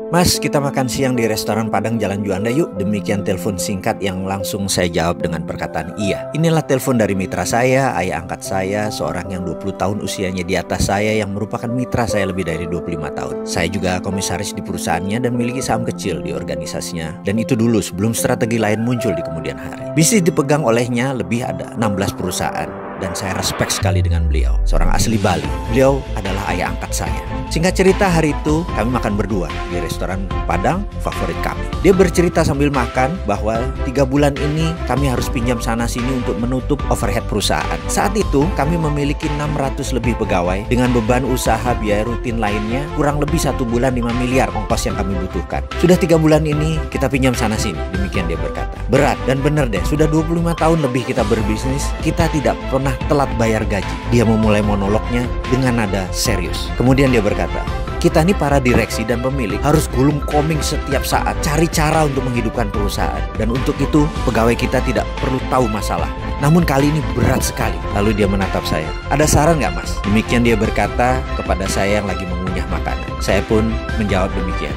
Mas, kita makan siang di restoran Padang Jalan Juanda yuk. Demikian telepon singkat yang langsung saya jawab dengan perkataan iya. Inilah telepon dari mitra saya, ayah angkat saya, seorang yang 20 tahun usianya di atas saya, yang merupakan mitra saya lebih dari 25 tahun. Saya juga komisaris di perusahaannya dan memiliki saham kecil di organisasinya. Dan itu dulu sebelum strategi lain muncul di kemudian hari. Bisnis dipegang olehnya lebih ada 16 perusahaan. Dan saya respect sekali dengan beliau, seorang asli Bali. Beliau adalah ayah angkat saya. Singkat cerita, hari itu kami makan berdua di restoran Padang favorit kami. Dia bercerita sambil makan bahwa 3 bulan ini kami harus pinjam sana sini untuk menutup overhead perusahaan. Saat itu kami memiliki 600 lebih pegawai dengan beban usaha biaya rutin lainnya kurang lebih 1 bulan 5 miliar ongkos yang kami butuhkan. Sudah 3 bulan ini kita pinjam sana sini, demikian dia berkata. Berat dan benar deh, sudah 25 tahun lebih kita berbisnis, kita tidak pernah telat bayar gaji. Dia memulai monolognya dengan nada serius. Kemudian dia berkata, kita ini para direksi dan pemilik harus gulung koming setiap saat, cari cara untuk menghidupkan perusahaan. Dan untuk itu pegawai kita tidak perlu tahu masalah. Namun kali ini berat sekali. Lalu dia menatap saya. Ada saran nggak, Mas? Demikian dia berkata kepada saya yang lagi mengunyah makanan. Saya pun menjawab demikian.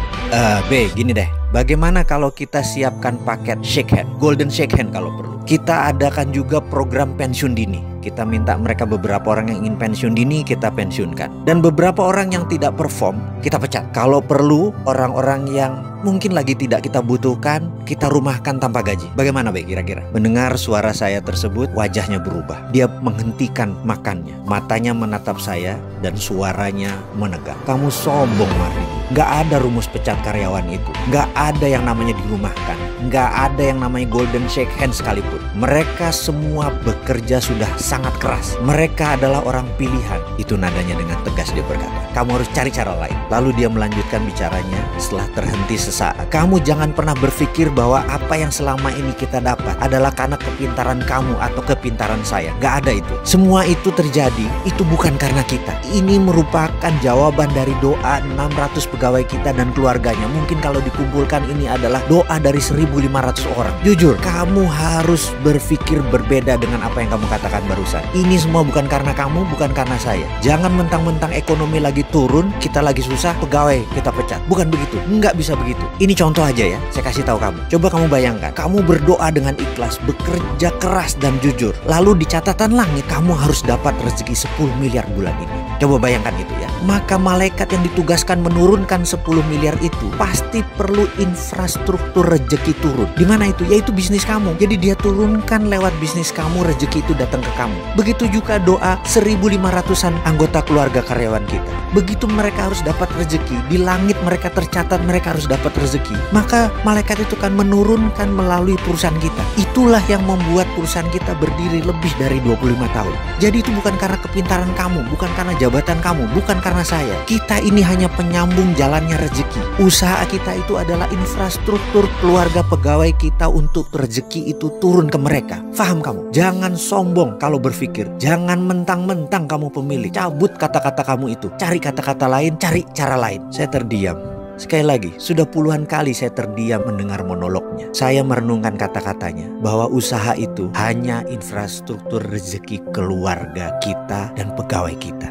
B, gini deh. Bagaimana kalau kita siapkan paket shake hand, golden shake hand kalau perlu. Kita adakan juga program pensiun dini. Kita minta mereka beberapa orang yang ingin pensiun dini, kita pensiunkan. Dan beberapa orang yang tidak perform, kita pecat. Kalau perlu, orang-orang yang mungkin lagi tidak kita butuhkan, kita rumahkan tanpa gaji. Bagaimana Be kira-kira? Mendengar suara saya tersebut, wajahnya berubah. Dia menghentikan makannya. Matanya menatap saya dan suaranya menegak. Kamu sombong, Martin. Gak ada rumus pecat karyawan itu. Gak ada yang namanya dirumahkan. Gak ada yang namanya golden shake hand sekalipun. Mereka semua bekerja sudah sangat keras. Mereka adalah orang pilihan. Itu nadanya dengan tegas dia berkata. Kamu harus cari cara lain. Lalu dia melanjutkan bicaranya setelah terhenti sesaat. Kamu jangan pernah berpikir bahwa apa yang selama ini kita dapat adalah karena kepintaran kamu atau kepintaran saya. Gak ada itu. Semua itu terjadi, itu bukan karena kita. Ini merupakan jawaban dari doa 600 pegawai kita dan keluarganya. Mungkin kalau dikumpulkan ini adalah doa dari 1.500 orang. Jujur, kamu harus berpikir berbeda dengan apa yang kamu katakan barusan. Ini semua bukan karena kamu, bukan karena saya. Jangan mentang-mentang ekonomi lagi turun, kita lagi susah, pegawai kita pecat. Bukan begitu, nggak bisa begitu. Ini contoh aja ya, saya kasih tahu kamu. Coba kamu bayangkan, kamu berdoa dengan ikhlas, bekerja keras dan jujur. Lalu di catatan langit, kamu harus dapat rezeki 10 miliar bulan ini. Coba bayangkan itu ya. Maka malaikat yang ditugaskan menurunkan 10 miliar itu pasti perlu infrastruktur rezeki turun. Di mana itu? Yaitu bisnis kamu. Jadi dia turunkan lewat bisnis kamu, rezeki itu datang ke kamu. Begitu juga doa 1.500-an anggota keluarga karyawan kita. Begitu mereka harus dapat rezeki, di langit mereka tercatat mereka harus dapat rezeki. Maka malaikat itu kan menurunkan melalui perusahaan kita. Itulah yang membuat perusahaan kita berdiri lebih dari 25 tahun. Jadi itu bukan karena kepintaran kamu, bukan karena jabatan kamu, bukan karena saya. Kita ini hanya penyambung jalannya rezeki. Usaha kita itu adalah infrastruktur keluarga pegawai kita untuk rezeki itu turun ke mereka. Faham kamu? Jangan sombong kalau berpikir. Jangan mentang-mentang kamu pemilik. Cabut kata-kata kamu itu. Cari kata-kata lain, cari cara lain. Saya terdiam. Sekali lagi, sudah puluhan kali saya terdiam mendengar monolognya. Saya merenungkan kata-katanya bahwa usaha itu hanya infrastruktur rezeki keluarga kita dan pegawai kita.